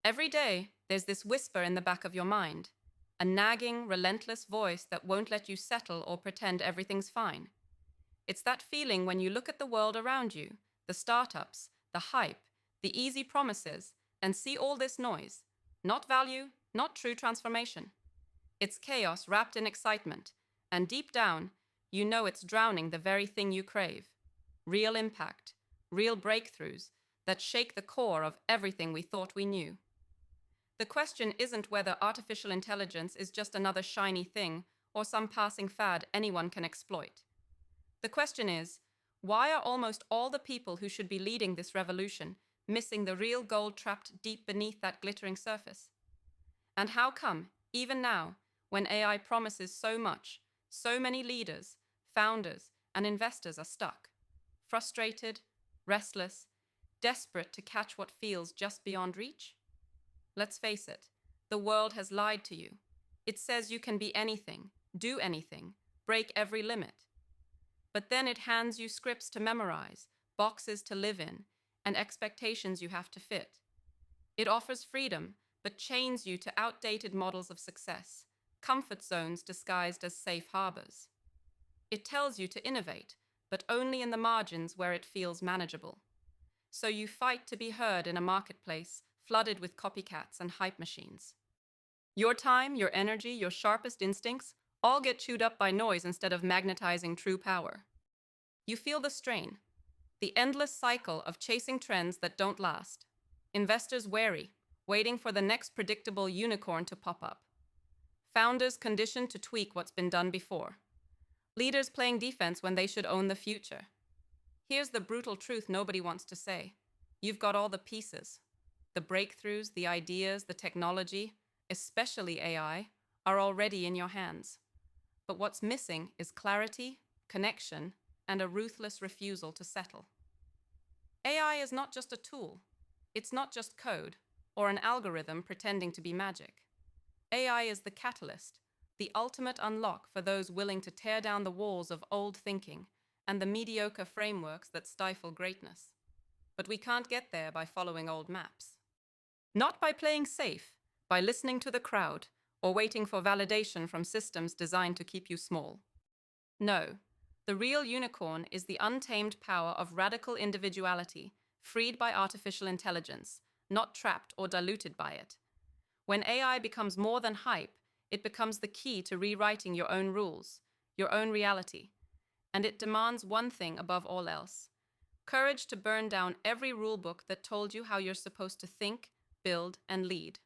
Every day, there's this whisper in the back of your mind, a nagging, relentless voice that won't let you settle or pretend everything's fine. It's that feeling when you look at the world around you, the startups, the hype, the easy promises, and see all this noise. Not value, not true transformation. It's chaos wrapped in excitement, and deep down, you know it's drowning the very thing you crave. Real impact, real breakthroughs that shake the core of everything we thought we knew. The question isn't whether artificial intelligence is just another shiny thing or some passing fad anyone can exploit. The question is, why are almost all the people who should be leading this revolution missing the real gold trapped deep beneath that glittering surface? And how come, even now, when AI promises so much, so many leaders, founders, and investors are stuck, frustrated, restless, desperate to catch what feels just beyond reach? Let's face it, the world has lied to you. It says you can be anything, do anything, break every limit. But then it hands you scripts to memorize, boxes to live in, and expectations you have to fit. It offers freedom, but chains you to outdated models of success, comfort zones disguised as safe harbors. It tells you to innovate, but only in the margins where it feels manageable. So you fight to be heard in a marketplace flooded with copycats and hype machines. Your time, your energy, your sharpest instincts all get chewed up by noise instead of magnetizing true power. You feel the strain, the endless cycle of chasing trends that don't last. Investors wary, waiting for the next predictable unicorn to pop up. Founders conditioned to tweak what's been done before. Leaders playing defense when they should own the future. Here's the brutal truth nobody wants to say. You've got all the pieces. The breakthroughs, the ideas, the technology, especially AI, are already in your hands. But what's missing is clarity, connection, and a ruthless refusal to settle. AI is not just a tool. It's not just code or an algorithm pretending to be magic. AI is the catalyst, the ultimate unlock for those willing to tear down the walls of old thinking and the mediocre frameworks that stifle greatness. But we can't get there by following old maps. Not by playing safe, by listening to the crowd, or waiting for validation from systems designed to keep you small. No, the real unicorn is the untamed power of radical individuality, freed by artificial intelligence, not trapped or diluted by it. When AI becomes more than hype, it becomes the key to rewriting your own rules, your own reality. And it demands one thing above all else: courage to burn down every rulebook that told you how you're supposed to think, build, and lead.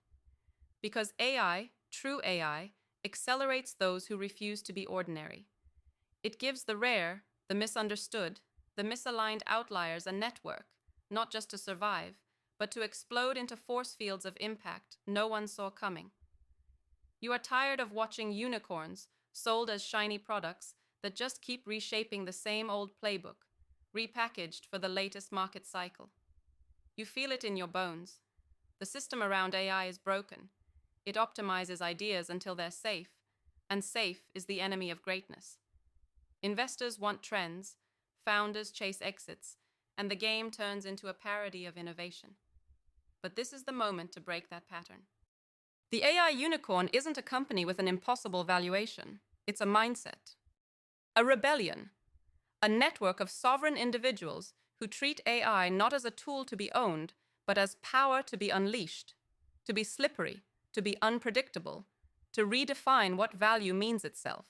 Because AI, true AI, accelerates those who refuse to be ordinary. It gives the rare, the misunderstood, the misaligned outliers a network, not just to survive, but to explode into force fields of impact no one saw coming. You are tired of watching unicorns sold as shiny products that just keep reshaping the same old playbook, repackaged for the latest market cycle. You feel it in your bones. The system around AI is broken. It optimizes ideas until they're safe, and safe is the enemy of greatness. Investors want trends, founders chase exits, and the game turns into a parody of innovation. But this is the moment to break that pattern. The AI unicorn isn't a company with an impossible valuation. It's a mindset. A rebellion. A network of sovereign individuals who treat AI not as a tool to be owned, but as power to be unleashed, to be slippery, to be unpredictable, to redefine what value means itself.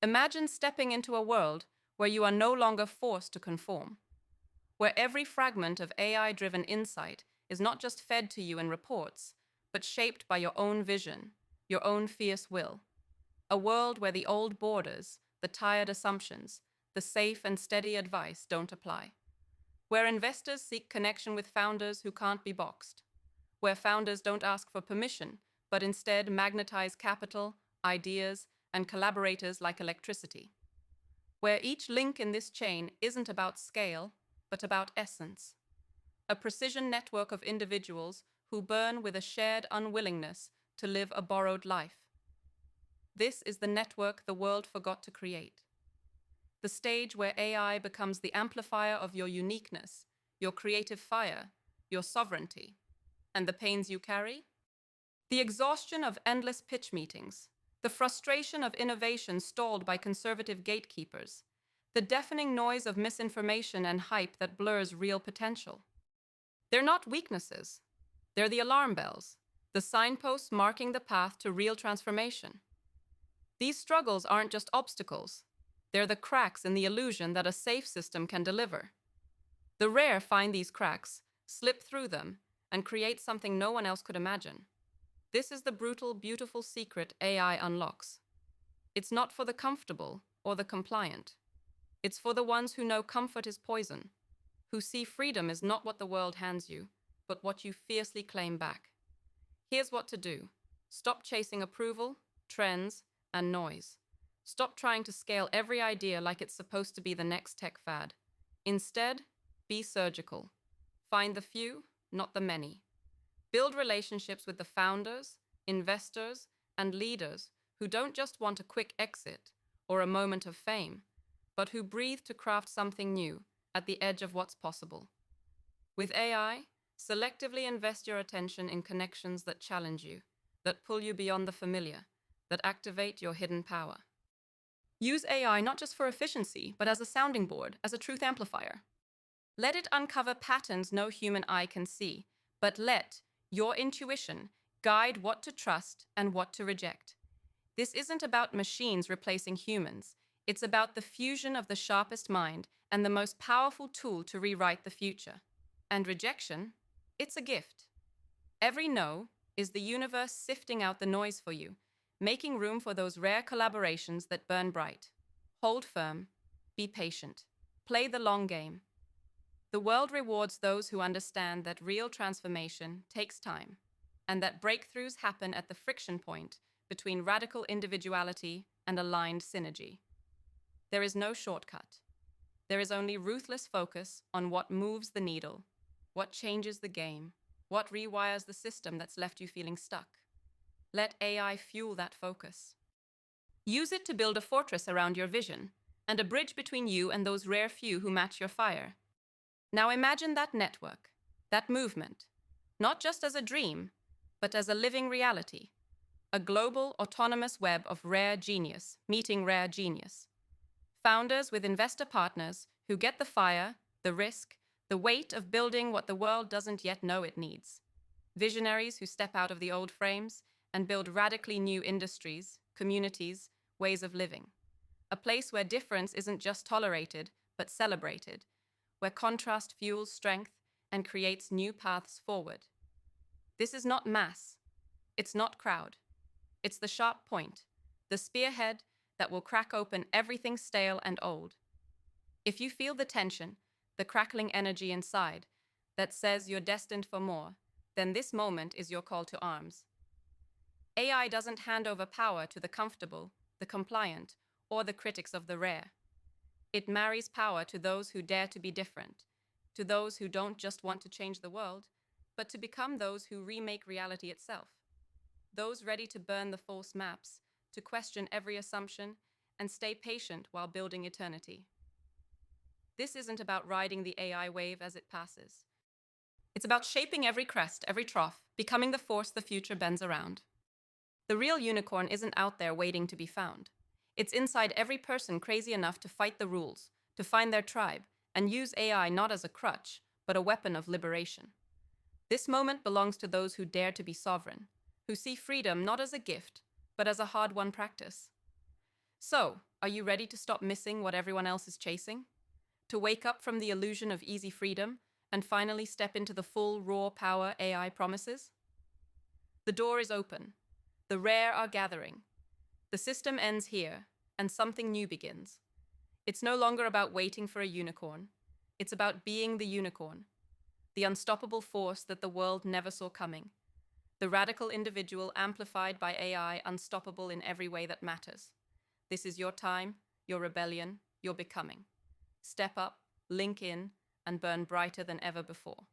Imagine stepping into a world where you are no longer forced to conform, where every fragment of AI-driven insight is not just fed to you in reports, but shaped by your own vision, your own fierce will. A world where the old borders, the tired assumptions, the safe and steady advice don't apply. Where investors seek connection with founders who can't be boxed. Where founders don't ask for permission, but instead magnetize capital, ideas, and collaborators like electricity. Where each link in this chain isn't about scale, but about essence. A precision network of individuals who burn with a shared unwillingness to live a borrowed life. This is the network the world forgot to create. The stage where AI becomes the amplifier of your uniqueness, your creative fire, your sovereignty. And the pains you carry? The exhaustion of endless pitch meetings, the frustration of innovation stalled by conservative gatekeepers, the deafening noise of misinformation and hype that blurs real potential. They're not weaknesses. They're the alarm bells, the signposts marking the path to real transformation. These struggles aren't just obstacles. They're the cracks in the illusion that a safe system can deliver. The rare find these cracks, slip through them, and create something no one else could imagine. This is the brutal, beautiful secret AI unlocks. It's not for the comfortable or the compliant. It's for the ones who know comfort is poison, who see freedom is not what the world hands you, but what you fiercely claim back. Here's what to do. Stop chasing approval, trends, and noise. Stop trying to scale every idea like it's supposed to be the next tech fad. Instead, be surgical. Find the few, not the many. Build relationships with the founders, investors, and leaders who don't just want a quick exit or a moment of fame, but who breathe to craft something new at the edge of what's possible. With AI, selectively invest your attention in connections that challenge you, that pull you beyond the familiar, that activate your hidden power. Use AI not just for efficiency, but as a sounding board, as a truth amplifier. Let it uncover patterns no human eye can see, but let your intuition guide what to trust and what to reject. This isn't about machines replacing humans. It's about the fusion of the sharpest mind and the most powerful tool to rewrite the future. And rejection, it's a gift. Every no is the universe sifting out the noise for you, making room for those rare collaborations that burn bright. Hold firm, be patient, play the long game. The world rewards those who understand that real transformation takes time, and that breakthroughs happen at the friction point between radical individuality and aligned synergy. There is no shortcut. There is only ruthless focus on what moves the needle, what changes the game, what rewires the system that's left you feeling stuck. Let AI fuel that focus. Use it to build a fortress around your vision and a bridge between you and those rare few who match your fire. Now imagine that network, that movement, not just as a dream, but as a living reality, a global, autonomous web of rare genius meeting rare genius. Founders with investor partners who get the fire, the risk, the weight of building what the world doesn't yet know it needs. Visionaries who step out of the old frames and build radically new industries, communities, ways of living. A place where difference isn't just tolerated, but celebrated, where contrast fuels strength and creates new paths forward. This is not mass. It's not crowd. It's the sharp point, the spearhead that will crack open everything stale and old. If you feel the tension, the crackling energy inside that says you're destined for more, then this moment is your call to arms. AI doesn't hand over power to the comfortable, the compliant, or the critics of the rare. It marries power to those who dare to be different, to those who don't just want to change the world, but to become those who remake reality itself. Those ready to burn the false maps, to question every assumption, and stay patient while building eternity. This isn't about riding the AI wave as it passes. It's about shaping every crest, every trough, becoming the force the future bends around. The real unicorn isn't out there waiting to be found. It's inside every person crazy enough to fight the rules, to find their tribe, and use AI not as a crutch, but a weapon of liberation. This moment belongs to those who dare to be sovereign, who see freedom not as a gift, but as a hard-won practice. So, are you ready to stop missing what everyone else is chasing? To wake up from the illusion of easy freedom and finally step into the full, raw power AI promises? The door is open. The rare are gathering. The system ends here, and something new begins. It's no longer about waiting for a unicorn. It's about being the unicorn, the unstoppable force that the world never saw coming, the radical individual amplified by AI, unstoppable in every way that matters. This is your time, your rebellion, your becoming. Step up, link in, and burn brighter than ever before.